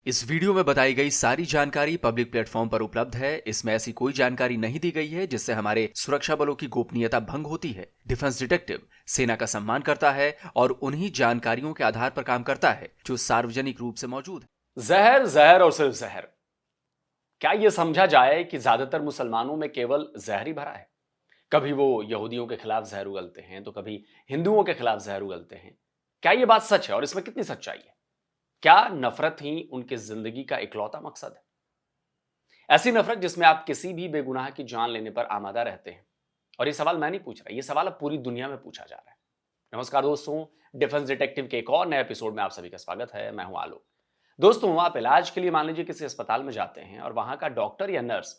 इस वीडियो में बताई गई सारी जानकारी पब्लिक प्लेटफॉर्म पर उपलब्ध है। इसमें ऐसी कोई जानकारी नहीं दी गई है जिससे हमारे सुरक्षा बलों की गोपनीयता भंग होती है। डिफेंस डिटेक्टिव सेना का सम्मान करता है और उन्हीं जानकारियों के आधार पर काम करता है जो सार्वजनिक रूप से मौजूद है। जहर जहर और सिर्फ जहर। क्या यह समझा जाए कि ज्यादातर मुसलमानों में केवल जहर ही भरा है? कभी वो यहूदियों के खिलाफ जहर उगलते हैं तो कभी हिंदुओं के खिलाफ जहर उगलते हैं। क्या यह बात सच है और इसमें कितनी सच्चाई है? क्या नफरत ही उनकी जिंदगी का इकलौता मकसद है? ऐसी नफरत जिसमें आप किसी भी बेगुनाह की जान लेने पर आमादा रहते हैं। और ये सवाल मैं नहीं पूछ रहा, ये सवाल अब पूरी दुनिया में पूछा जा रहा है। नमस्कार दोस्तों, डिफेंस डिटेक्टिव के एक और नए एपिसोड में आप सभी का स्वागत है। मैं हूं आलोक। दोस्तों, आप इलाज के लिए मान लीजिए किसी अस्पताल में जाते हैं और वहां का डॉक्टर या नर्स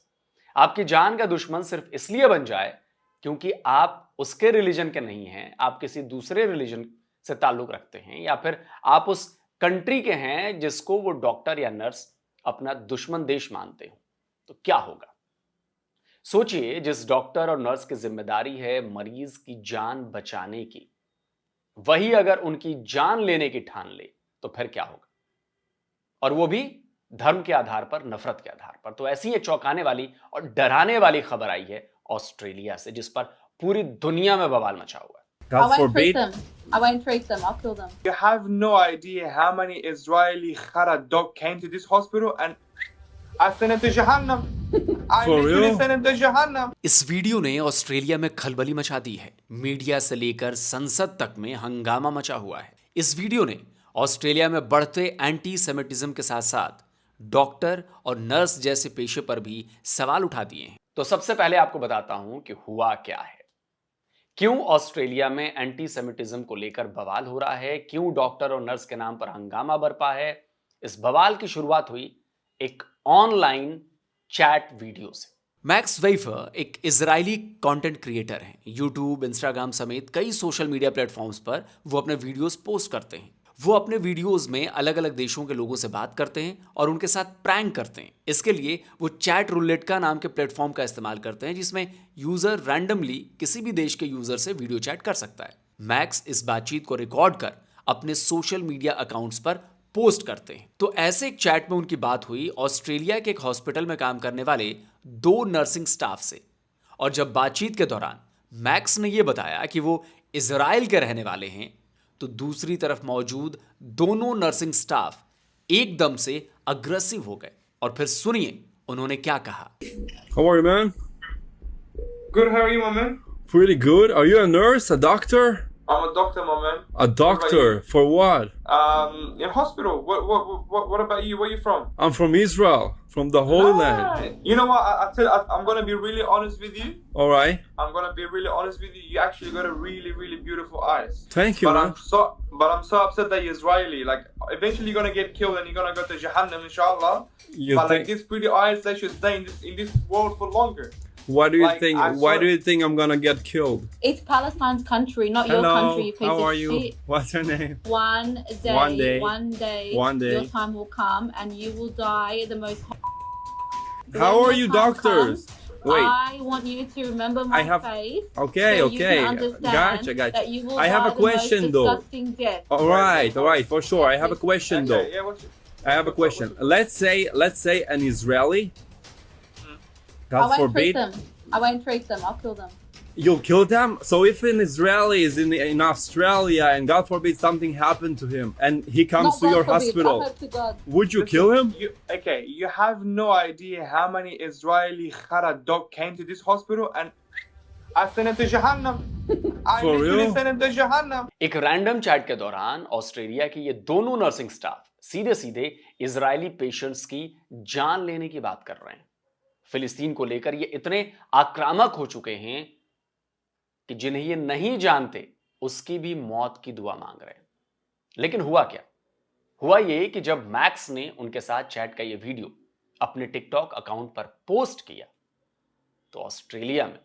आपकी जान का दुश्मन सिर्फ इसलिए बन जाए क्योंकि आप उसके रिलीजन के नहीं हैं, आप किसी दूसरे रिलीजन से ताल्लुक रखते हैं, या फिर आप उस कंट्री के हैं जिसको वो डॉक्टर या नर्स अपना दुश्मन देश मानते हो, तो क्या होगा? सोचिए, जिस डॉक्टर और नर्स की जिम्मेदारी है मरीज की जान बचाने की, वही अगर उनकी जान लेने की ठान ले तो फिर क्या होगा? और वो भी धर्म के आधार पर, नफरत के आधार पर। तो ऐसी एक चौंकाने वाली और डराने वाली खबर आई है ऑस्ट्रेलिया से, जिस पर पूरी दुनिया में बवाल मचा हुआ है। God forbid. I won't treat them. I'll kill them. You have no idea how many Israeli Khara dog came to this hospital and I sent him to Jahannam. I For literally real? sent him to Jahannam. इस video ने Australia में खलबली मचा दी है। Media से लेकर संसद तक में हंगामा मचा हुआ है। इस वीडियो ने ऑस्ट्रेलिया में बढ़ते एंटी सेमिटिज्म के साथ साथ डॉक्टर और नर्स जैसे पेशे पर भी सवाल उठा दिए हैं। तो सबसे पहले आपको बताता हूं कि हुआ क्या है, क्यों ऑस्ट्रेलिया में एंटी सेमिटिज्म को लेकर बवाल हो रहा है, क्यों डॉक्टर और नर्स के नाम पर हंगामा बरपा है। इस बवाल की शुरुआत हुई एक ऑनलाइन चैट वीडियो से। मैक्स वेफर एक इजरायली कंटेंट क्रिएटर हैं। यूट्यूब, इंस्टाग्राम समेत कई सोशल मीडिया प्लेटफॉर्म्स पर वो अपने वीडियोस पोस्ट करते हैं। वो अपने वीडियोस में अलग अलग देशों के लोगों से बात करते हैं और उनके साथ प्रैंक करते हैं। इसके लिए वो चैट रूलेट नाम के प्लेटफॉर्म का इस्तेमाल करते हैं, जिसमें यूजर रैंडमली किसी भी देश के यूजर से वीडियो चैट कर सकता है। मैक्स इस बातचीत को रिकॉर्ड कर अपने सोशल मीडिया अकाउंट्स पर पोस्ट करते हैं। तो ऐसे एक चैट में उनकी बात हुई ऑस्ट्रेलिया के एक हॉस्पिटल में काम करने वाले 2 नर्सिंग स्टाफ से। और जब बातचीत के दौरान मैक्स ने यह बताया कि वो इजराइल के रहने वाले हैं, तो दूसरी तरफ मौजूद दोनों नर्सिंग स्टाफ एकदम से अग्रेसिव हो गए। और फिर सुनिए उन्होंने क्या कहा। How are you, man? Good, how are you, my man? Pretty good. Are you a nurse, a doctor? I'm a doctor, my man. A doctor for what? In hospital. What about you? Where you from? I'm from Israel, from the Holy Land. Right. You know what? I'm gonna be really honest with you. All right. I'm gonna be really honest with you. You actually got a really, really beautiful eyes. Thank you, But man. I'm so upset that you're Israeli. Like, eventually you're gonna get killed and you're gonna go to Jahannam, inshallah. You But like think? these pretty eyes, they should stay in this world for longer. Why do you Like, think? I Why saw- do you think I'm gonna get killed? It's Palestine's country, not your Hello. country, you piece How are you? Shit. What's your name? One day, One day. one day, your time will come and you will die the most. How are you doctors? Wait. I want you to remember my face. Okay, so okay. You can understand Gotcha. That you will I have die a question the most though. disgusting death. All right, for sure. I have a question though. I have a question. Let's say an Israeli. I God won't forbid. treat them. I won't treat them. I'll kill them. You'll kill them? So if an Israeli is in Australia and God forbid something happened to him and he comes Not to your God forbid, hospital, I hope to God. would you kill him? You have no idea how many Israeli Khara dog came to this hospital and I sent him to Jahannam. I For literally real? sent him to Jahannam. एक random chat के दौरान Australia के ये दोनों nursing staff सीधे सीधे Israeli patients की जान लेने की बात कर रहे हैं। फिलिस्तीन को लेकर ये इतने आक्रामक हो चुके हैं कि जिन्हें ये नहीं जानते उसकी भी मौत की दुआ मांग रहे हैं। लेकिन हुआ क्या? हुआ ये कि जब मैक्स ने उनके साथ चैट का ये वीडियो अपने टिकटॉक अकाउंट पर पोस्ट किया तो ऑस्ट्रेलिया में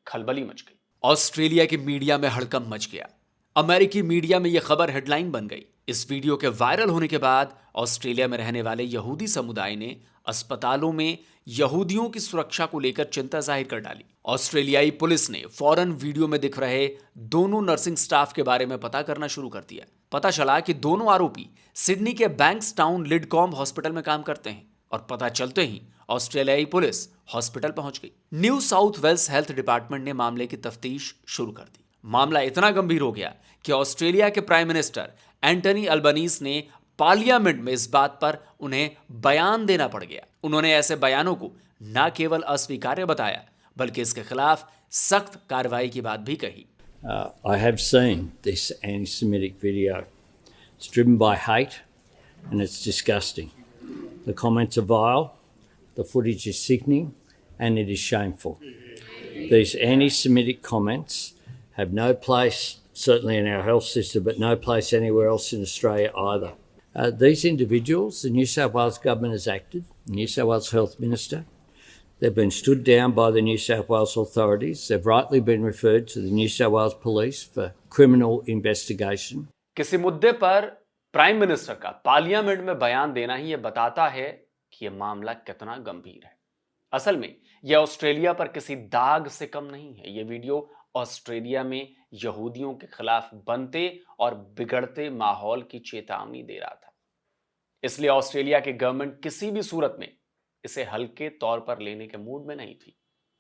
खलबली मच गई। ऑस्ट्रेलिया की मीडिया में हड़कंप मच गया। अमेरिकी मीडिया में यह खबर हेडलाइन बन गई। इस वीडियो के वायरल होने के बाद ऑस्ट्रेलिया में रहने वाले यहूदी समुदाय ने अस्पतालों में यहूदियों की सुरक्षा को लेकर चिंता जाहिर कर डाली। ऑस्ट्रेलियाई पुलिस ने फौरन वीडियो में दिख रहे दोनों नर्सिंग स्टाफ के बारे में पता करना शुरू कर दिया। पता चला कि दोनों आरोपी सिडनी के बैंक्सटाउन लिडकॉम हॉस्पिटल में काम करते हैं और पता चलते ही ऑस्ट्रेलियाई पुलिस हॉस्पिटल पहुंच गई। New South Wales health department ने मामले की तफ्तीश शुरू कर दी। मामला इतना गंभीर हो गया कि ऑस्ट्रेलिया के प्राइम मिनिस्टर एंटनी अल्बनीज ने पार्लियामेंट में इस बात पर उन्हें बयान देना पड़ गया। उन्होंने ऐसे बयानों को न केवल अस्वीकार्य बताया बल्कि इसके खिलाफ सख्त कार्रवाई की बात भी कही। I have seen this anti-Semitic video. It's driven by hate and it's disgusting. The comments are vile, the footage is sickening and it is shameful. These anti-Semitic comments have no place, certainly in our health system, but no place anywhere else in Australia either. These individuals, the New South Wales government has acted, the New South Wales Health Minister, they've been stood down by the New South Wales authorities. They've rightly been referred to the New South Wales Police for criminal investigation. किसी मुद्दे पर prime minister का parliament में बयान देना ही ये बताता है कि यह मामला कितना गंभीर है। असल में यह ऑस्ट्रेलिया पर किसी दाग से कम नहीं है। यह वीडियो ऑस्ट्रेलिया में यहूदियों के खिलाफ बनते और बिगड़ते माहौल की चेतावनी दे रहा था। इसलिए ऑस्ट्रेलिया की गवर्नमेंट किसी भी सूरत में इसे हल्के तौर पर लेने के मूड में नहीं थी।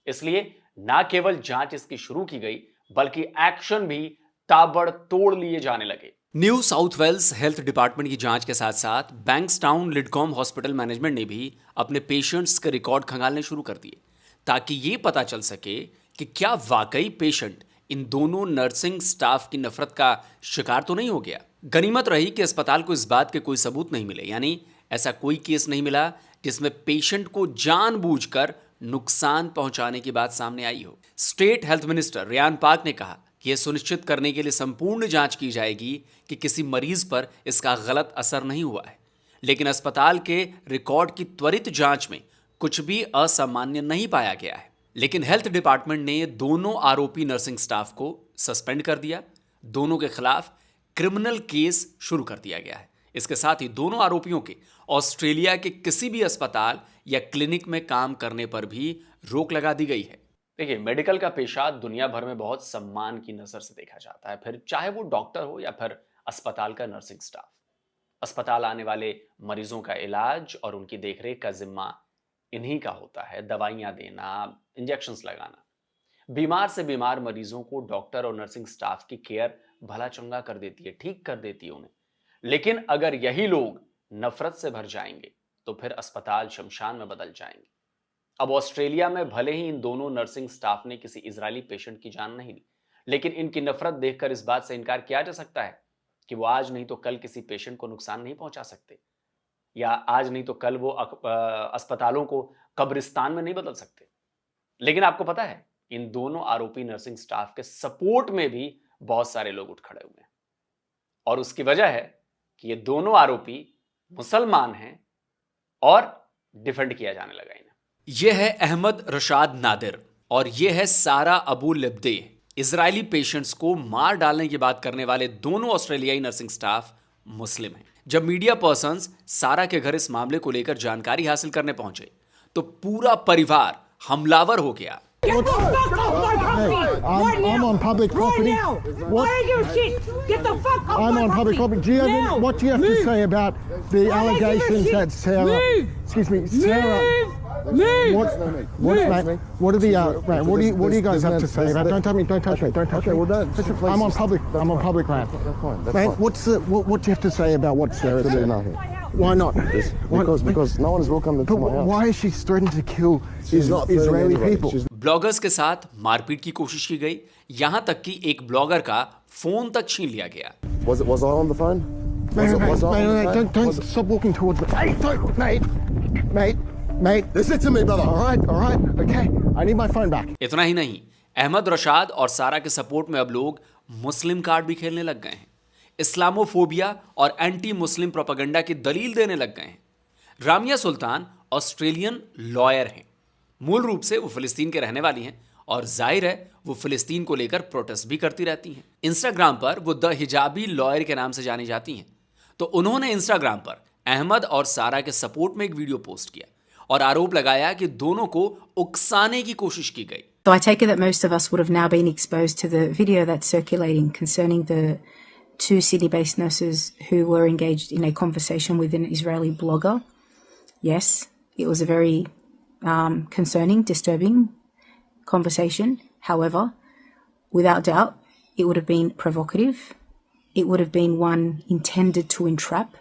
इसलिए ना केवल जांच इसकी शुरू की गई बल्कि एक्शन भी ताबड़तोड़ लिए जाने लगे। New South Wales health department की जांच के साथ साथ बैंक्सटाउन लिडकॉम हॉस्पिटल मैनेजमेंट ने भी अपने पेशेंट्स के रिकॉर्ड खंगालने शुरू कर दिए ताकि ये पता चल सके कि क्या वाकई पेशेंट इन दोनों नर्सिंग स्टाफ की नफरत का शिकार तो नहीं हो गया। गनीमत रही कि अस्पताल को इस बात के कोई सबूत नहीं मिले, यानी ऐसा कोई केस नहीं मिला जिसमें पेशेंट को जानबूझकर नुकसान पहुंचाने की बात सामने आई हो। स्टेट हेल्थ मिनिस्टर रियान पाक ने कहा कि यह सुनिश्चित करने के लिए संपूर्ण जांच की जाएगी कि किसी मरीज पर इसका गलत असर नहीं हुआ है। लेकिन अस्पताल के रिकॉर्ड की त्वरित जांच में कुछ भी असामान्य नहीं पाया गया है। लेकिन हेल्थ डिपार्टमेंट ने दोनों आरोपी नर्सिंग स्टाफ को सस्पेंड कर दिया। दोनों के खिलाफ क्रिमिनल केस शुरू कर दिया गया है। इसके साथ ही दोनों आरोपियों के ऑस्ट्रेलिया के किसी भी अस्पताल या क्लिनिक में काम करने पर भी रोक लगा दी गई है। देखिए, मेडिकल का पेशा दुनिया भर में बहुत सम्मान की नजर से देखा जाता है, फिर चाहे वो डॉक्टर हो या फिर अस्पताल का नर्सिंग स्टाफ। अस्पताल आने वाले मरीजों का इलाज और उनकी देखरेख का जिम्मा इन्हीं का होता है। दवाइयां देना, इंजेक्शंस लगाना। बीमार से बीमार मरीजों को डॉक्टर और नर्सिंग स्टाफ की केयर भला चंगा कर देती है, ठीक कर देती है उन्हें। लेकिन अगर यही लोग नफरत से भर जाएंगे तो फिर अस्पताल शमशान में बदल जाएंगे। अब ऑस्ट्रेलिया में भले ही इन दोनों नर्सिंग स्टाफ ने किसी इजरायली पेशेंट की जान नहीं ली, लेकिन इनकी नफरत देखकर इस बात से इनकार किया जा सकता है कि वो आज नहीं तो कल किसी पेशेंट को नुकसान नहीं पहुंचा सकते, या आज नहीं तो कल वो अस्पतालों को कब्रिस्तान में नहीं बदल सकते। लेकिन आपको पता है, इन दोनों आरोपी नर्सिंग स्टाफ के सपोर्ट में भी बहुत सारे लोग उठ खड़े हुए हैं और उसकी वजह है कि ये दोनों आरोपी मुसलमान हैं और डिफेंड किया जाने लगा इन्हें। यह है अहमद रशाद नादिर और यह है सारा अबू लिब्दे। इजरायली पेशेंट्स को मार डालने की बात करने वाले दोनों ऑस्ट्रेलियाई नर्सिंग स्टाफ मुस्लिम हैं। जब मीडिया पर्सन्स सारा के घर इस मामले को लेकर जानकारी हासिल करने पहुंचे तो पूरा परिवार हमलावर हो गया। Get the fuck off my property! I'm on public property. Right now! What? I ain't give a shit! Get the fuck off I'm my on public property. Do you now! what do you have to say about the I ain't give a allegations shit. that Sarah? Move! Excuse me, Sarah. Move! What are the mate, what do you guys have to say about? Don't touch me! Don't touch me! Don't touch me! well, don't. Listen, please, I'm on just- public. I'm on public land. That's fine. That's Mate, fine. what do you have to say about what Sarah said? Nothing. Why not? Because no one is welcome to But my house. why is she threatening to kill She's not threatening Israeli anybody. people? She's bloggers के साथ मारपीट की कोशिश की गई, यहां तक कि एक ब्लॉगर का फोन तक छीन लिया गया। Was I on the phone? Mate, Was I on the phone? don't stop walking towards me. Hey, don't, mate. Listen to me, brother. All right, okay. I need my phone back. इतना ही नहीं, Ahmad Rashad और सारा के support में अब लोग मुस्लिम card भी खेलने लग गए हैं। इस्लामोफोबिया और एंटी मुस्लिम प्रोपेगेंडा की दलील देने लग गए हैं। रामिया सुल्तान ऑस्ट्रेलियन लॉयर हैं। मूल रूप से वो फिलिस्तीन के रहने वाली हैं और जाहिर है वो फिलिस्तीन को लेकर प्रोटेस्ट भी करती रहती हैं। इंस्टाग्राम पर वो द हिजाबी लॉयर के नाम से जानी जाती हैं। तो उन्होंने इंस्टाग्राम पर अहमद और सारा के सपोर्ट में एक वीडियो पोस्ट किया और आरोप लगाया कि दोनों को उकसाने की कोशिश की गई। So I take it that most of us would have now been exposed to the video that's circulating concerning the two Sydney-based nurses who were engaged in a conversation with an Israeli blogger. Yes, it was a very concerning, disturbing conversation. However, without doubt, it would have been provocative. It would have been one intended to entrap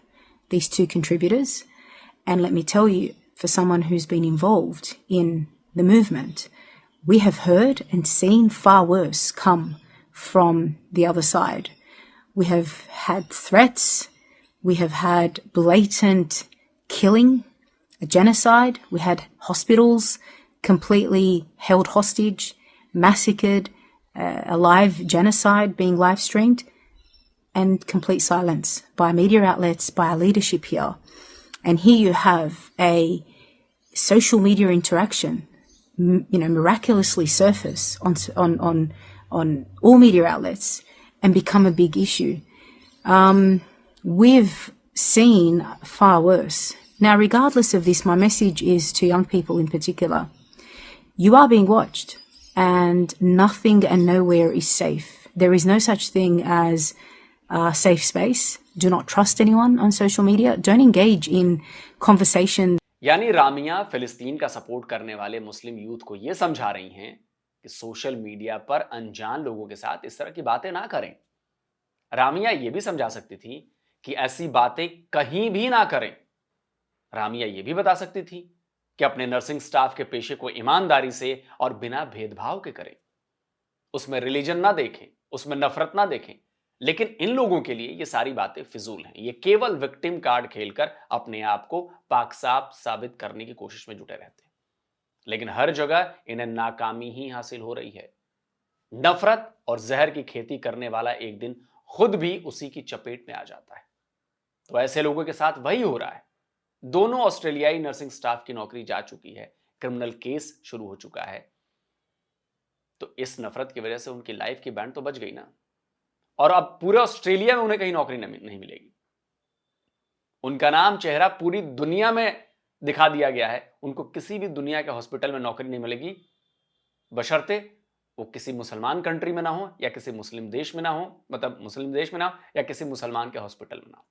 these two contributors. And let me tell you, for someone who's been involved in the movement, we have heard and seen far worse come from the other side. We have had threats. We have had blatant killing, a genocide. We had hospitals completely held hostage, massacred, a live genocide being live streamed, and complete silence by media outlets, by our leadership here. And here you have a social media interaction, miraculously surface on all media outlets and become a big issue. We've seen far worse. Now, regardless of this, my message is to young people in particular. You are being watched, and nothing and nowhere is safe. There is no such thing as safe space. Do not trust anyone on social media. Don't engage in conversation. यानी रामिया फिलिस्तीन का support करने वाले मुस्लिम youth को यह समझा रही हैं कि सोशल मीडिया पर अनजान लोगों के साथ इस तरह की बातें ना करें। रामिया यह भी समझा सकती थी कि ऐसी बातें कहीं भी ना करें। रामिया यह भी बता सकती थी कि अपने नर्सिंग स्टाफ के पेशे को ईमानदारी से और बिना भेदभाव के करें, उसमें रिलीजन ना देखें, उसमें नफरत ना देखें। लेकिन इन लोगों के लिए ये सारी बातें फिजूल हैं। ये केवल विक्टिम कार्ड खेलकर अपने आप को पाक-साफ साबित करने की कोशिश में जुटे रहते हैं। लेकिन हर जगह इन्हें नाकामी ही हासिल हो रही है। नफरत और जहर की खेती करने वाला एक दिन खुद भी उसी की चपेट में आ जाता है। तो ऐसे लोगों के साथ वही हो रहा है। दोनों ऑस्ट्रेलियाई नर्सिंग स्टाफ की नौकरी जा चुकी है, क्रिमिनल केस शुरू हो चुका है। तो इस नफरत की वजह से उनकी लाइफ की बैंड तो बच गई ना, और अब पूरे ऑस्ट्रेलिया में उन्हें कहीं नौकरी नहीं मिलेगी। उनका नाम चेहरा पूरी दुनिया में दिखा दिया गया है। उनको किसी भी दुनिया के हॉस्पिटल में नौकरी नहीं मिलेगी, बशर्ते वो किसी मुसलमान कंट्री में ना हो या किसी मुस्लिम देश में ना हो, मतलब मुस्लिम देश में ना हो या किसी मुसलमान के हॉस्पिटल में ना हो।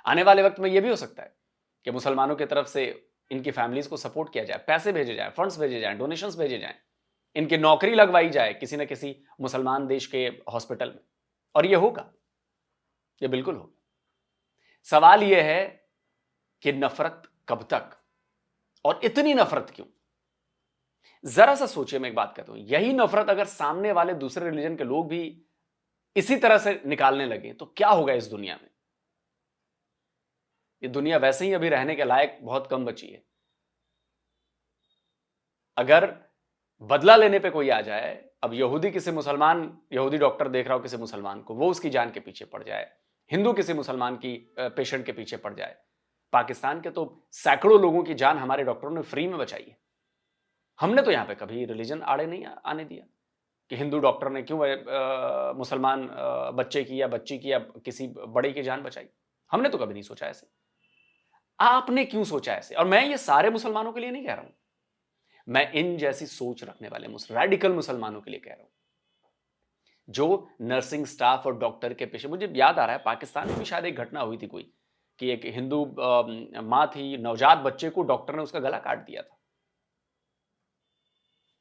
आने वाले वक्त में यह भी हो सकता है कि मुसलमानों की तरफ से इनकी फैमिलीज को सपोर्ट किया जाए, पैसे भेजे जाए, फंड्स भेजे जाए, डोनेशंस भेजे जाए, इनकी नौकरी लगवाई जाए किसी न किसी मुसलमान देश के हॉस्पिटल में, और यह होगा, यह बिल्कुल होगा। सवाल यह है कि नफरत कब तक, और इतनी नफरत क्यों? जरा सा सोचिए, मैं एक बात कहता हूं, यही नफरत अगर सामने वाले दूसरे रिलीजन के लोग भी इसी तरह से निकालने लगे तो क्या होगा इस दुनिया में? ये दुनिया वैसे ही अभी रहने के लायक बहुत कम बची है। अगर बदला लेने पे कोई आ जाए, अब यहूदी किसी मुसलमान, यहूदी डॉक्टर देख रहा हो किसी मुसलमान को, वो उसकी जान के पीछे पड़ जाए, हिंदू किसी मुसलमान की पेशेंट के पीछे पड़ जाए। पाकिस्तान के तो सैकड़ों लोगों की जान हमारे डॉक्टरों ने फ्री में बचाई है। हमने तो यहां पे कभी रिलीजन आड़े नहीं आने दिया कि हिंदू डॉक्टर ने क्यों मुसलमान बच्चे की या बच्ची की या किसी बड़े की जान बचाई। हमने तो कभी नहीं सोचा ऐसे। आपने क्यों सोचा ऐसे? और मैं ये सारे मुसलमानों के लिए नहीं कह रहा हूं, मैं इन जैसी सोच रखने वाले रेडिकल मुसलमानों के लिए कह रहा हूं, जो नर्सिंग स्टाफ और डॉक्टर के पेशे। मुझे याद आ रहा है पाकिस्तान में भी शायद एक घटना हुई थी कोई, कि एक हिंदू मां थी, नवजात बच्चे को डॉक्टर ने उसका गला काट दिया था।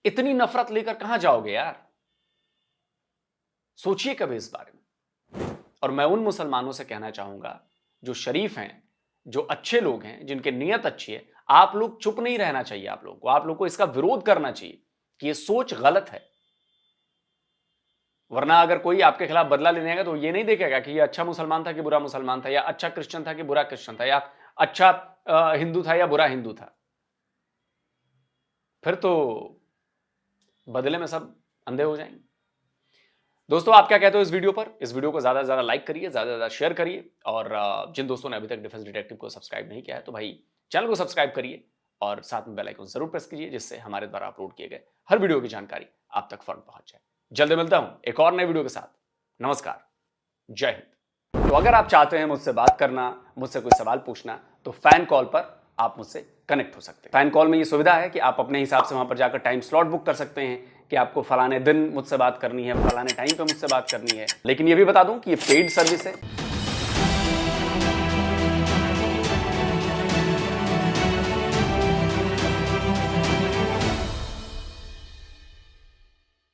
इतनी नफरत लेकर कहां जाओगे यार? सोचिए कभी इस बारे में। और मैं उन मुसलमानों से कहना चाहूंगा जो शरीफ हैं, जो अच्छे लोग हैं, जिनकी नीयत अच्छी है, आप लोग चुप नहीं रहना चाहिए। आप लोगों को इसका विरोध करना चाहिए कि यह सोच गलत है। वरना अगर कोई आपके खिलाफ बदला लेने आएगा तो ये नहीं देखेगा कि ये अच्छा मुसलमान था कि बुरा मुसलमान था, या अच्छा क्रिश्चियन था कि बुरा क्रिश्चियन था, या अच्छा हिंदू था या बुरा हिंदू था। फिर तो बदले में सब अंधे हो जाएंगे। दोस्तों, आप क्या कहते हो इस वीडियो पर? इस वीडियो को ज्यादा से ज्यादा लाइक करिए, ज्यादा से ज्यादा शेयर करिए, और जिन दोस्तों ने अभी तक डिफेंस डिटेक्टिव को सब्सक्राइब नहीं किया है तो भाई चैनल को सब्सक्राइब करिए और साथ में बेल आइकन जरूर प्रेस कीजिए, जिससे हमारे द्वारा अपलोड किए गए हर वीडियो की जानकारी आप तक फौरन पहुंच जाए। जल्दी मिलता हूं एक और नए वीडियो के साथ। नमस्कार, जय हिंद। तो अगर आप चाहते हैं मुझसे बात करना, मुझसे कोई सवाल पूछना, तो फैन कॉल पर आप मुझसे कनेक्ट हो सकते हैं। फैन कॉल में ये सुविधा है कि आप अपने हिसाब से वहां पर जाकर टाइम स्लॉट बुक कर सकते हैं कि आपको फलाने दिन मुझसे बात करनी है, फलाने टाइम पे मुझसे बात करनी है। लेकिन ये भी बता दूं कि ये पेड सर्विस है,